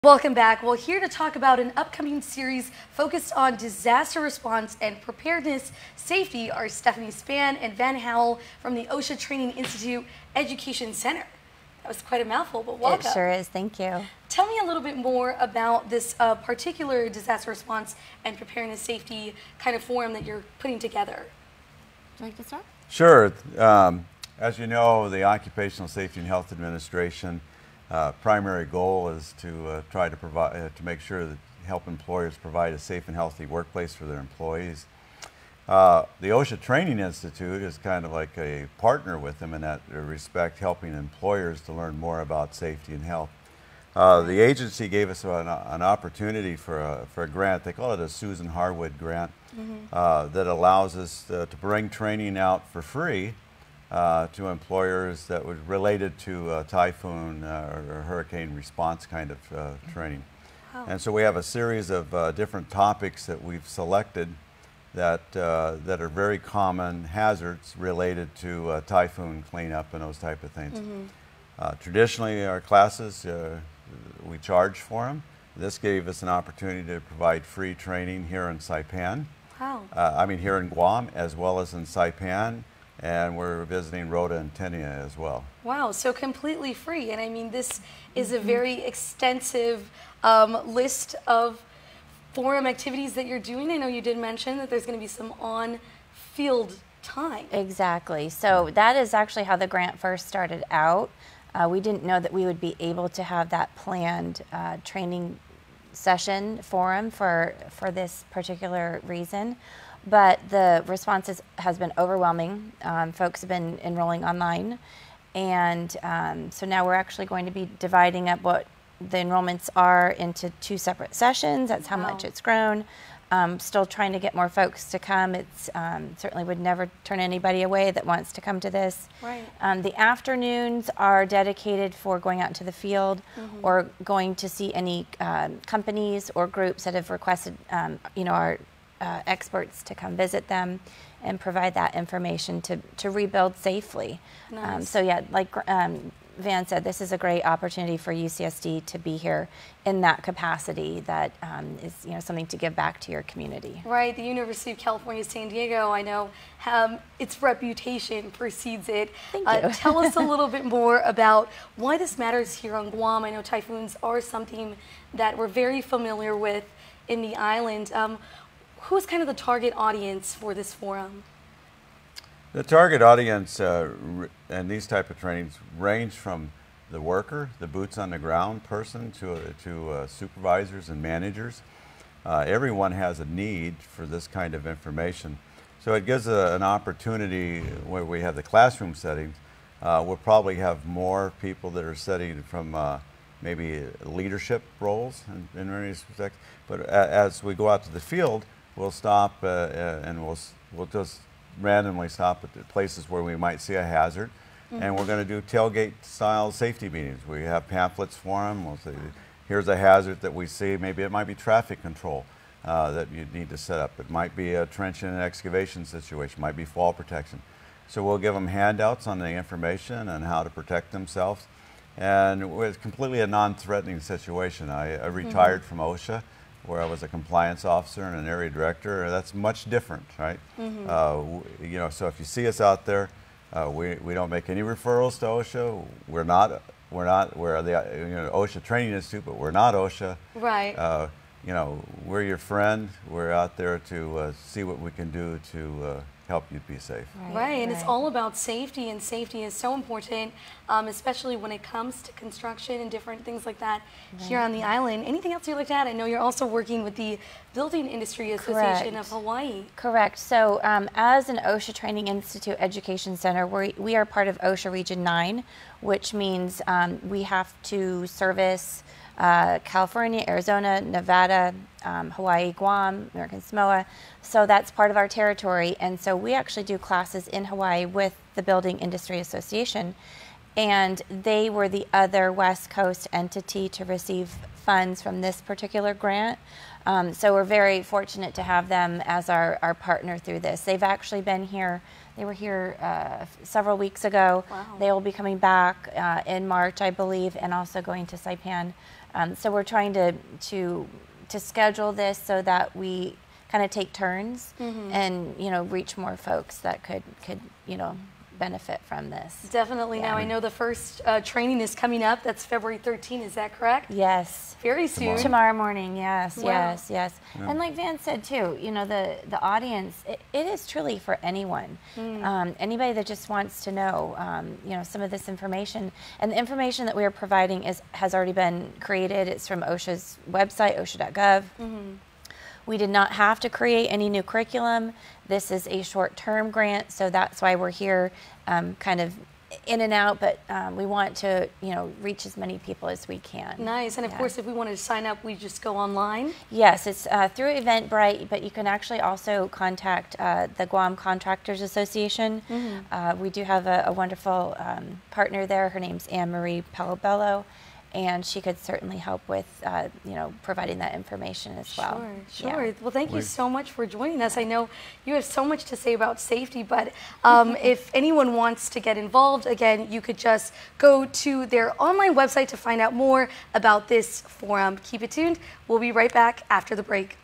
Welcome back. Well, here to talk about an upcoming series focused on disaster response and preparedness safety are Stephanie Spann and Van Howell from the OSHA Training Institute Education Center. That was quite a mouthful, but welcome. It sure is. Thank you. Tell me a little bit more about this particular disaster response and preparedness safety kind of forum that you're putting together. Would you like to start? Sure. As you know, the Occupational Safety and Health Administration primary goal is to try to provide, to make sure that help employers provide a safe and healthy workplace for their employees. The OSHA Training Institute is kind of like a partner with them in that respect, helping employers to learn more about safety and health. The agency gave us an opportunity for a grant. They call it a Susan Harwood grant, that allows us to bring training out for free to employers that was related to typhoon or hurricane response kind of training. Wow. And so we have a series of different topics that we've selected that are very common hazards related to typhoon cleanup and those type of things. Traditionally, our classes, we charge for them. This gave us an opportunity to provide free training here in Saipan. Wow. I mean here in Guam as well as in Saipan. And we're visiting Rota and Tenia as well. Wow, so completely free. And I mean, this is a very extensive list of forum activities that you're doing. I know you did mention that there's going to be some on-field time. Exactly. So that is actually how the grant first started out. We didn't know that we would be able to have that planned training session forum for this particular reason. But the response has been overwhelming. Folks have been enrolling online. And so now we're actually going to be dividing up what the enrollments are into 2 separate sessions. That's how much it's grown. Still trying to get more folks to come. It's certainly would never turn anybody away that wants to come to this. Right. The afternoons are dedicated for going out into the field or going to see any companies or groups that have requested, our experts to come visit them and provide that information to rebuild safely. Nice. So yeah, like Van said, this is a great opportunity for UCSD to be here in that capacity that is something to give back to your community. Right, the University of California, San Diego, I know its reputation precedes it. Thank you. Tell us a little bit more about why this matters here on Guam. I know typhoons are something that we're very familiar with in the island. Who's kind of the target audience for this forum? The target audience and these type of trainings range from the worker, the boots on the ground person, to supervisors and managers. Everyone has a need for this kind of information. So it gives an opportunity where we have the classroom settings. We'll probably have more people that are studying from maybe leadership roles in many respects. But as we go out to the field, we'll stop and we'll just randomly stop at the places where we might see a hazard, and we're going to do tailgate-style safety meetings. We have pamphlets for them. We'll say, here's a hazard that we see. Maybe it might be traffic control that you need to set up. It might be a trench and an excavation situation. It might be fall protection. So we'll give them handouts on the information and how to protect themselves. And it's completely a non-threatening situation. I retired from OSHA, where I was a compliance officer and an area director. That's much different, right? So if you see us out there, we don't make any referrals to OSHA. We're the OSHA Training Institute, but we're not OSHA. Right. We're your friend. We're out there to see what we can do to help you be safe. Right, and it's all about safety, and safety is so important, especially when it comes to construction and different things like that here on the island. Anything else you'd like to add? I know you're also working with the Building Industry Association of Hawaii. Correct. So as an OSHA Training Institute Education Center, we are part of OSHA Region 9, which means we have to service California, Arizona, Nevada, Hawaii, Guam, American Samoa. So that's part of our territory. And so we actually do classes in Hawaii with the Building Industry Association. And they were the other West Coast entity to receive funds from this particular grant. So we're very fortunate to have them as our partner through this. They've actually been here. They were here several weeks ago. Wow. They will be coming back in March, I believe, and also going to Saipan So we're trying to schedule this so that we kind of take turns and, you know, reach more folks that could you know, benefit from this. Definitely. Yeah. Now, I know the first training is coming up. That's February 13th. Is that correct? Yes. Very soon. Tomorrow morning, yes, Wow. yes. Yeah. And like Van said too, you know, the audience, it is truly for anyone. Anybody that just wants to know, you know, some of this information. And the information that we are providing has already been created. It's from OSHA's website, osha.gov. We did not have to create any new curriculum. This is a short-term grant, so that's why we're here kind of in and out, but we want to, you know, reach as many people as we can. Nice. And of course, if we wanted to sign up, we just go online? Yes, it's through Eventbrite, but you can actually also contact the Guam Contractors Association. We do have a wonderful partner there. Her name's Anne-Marie Palabello, and she could certainly help with, you know, providing that information as well. Sure. Yeah. Well, thank you so much for joining us. I know you have so much to say about safety, but if anyone wants to get involved, again, you could just go to their online website to find out more about this forum. Keep it tuned. We'll be right back after the break.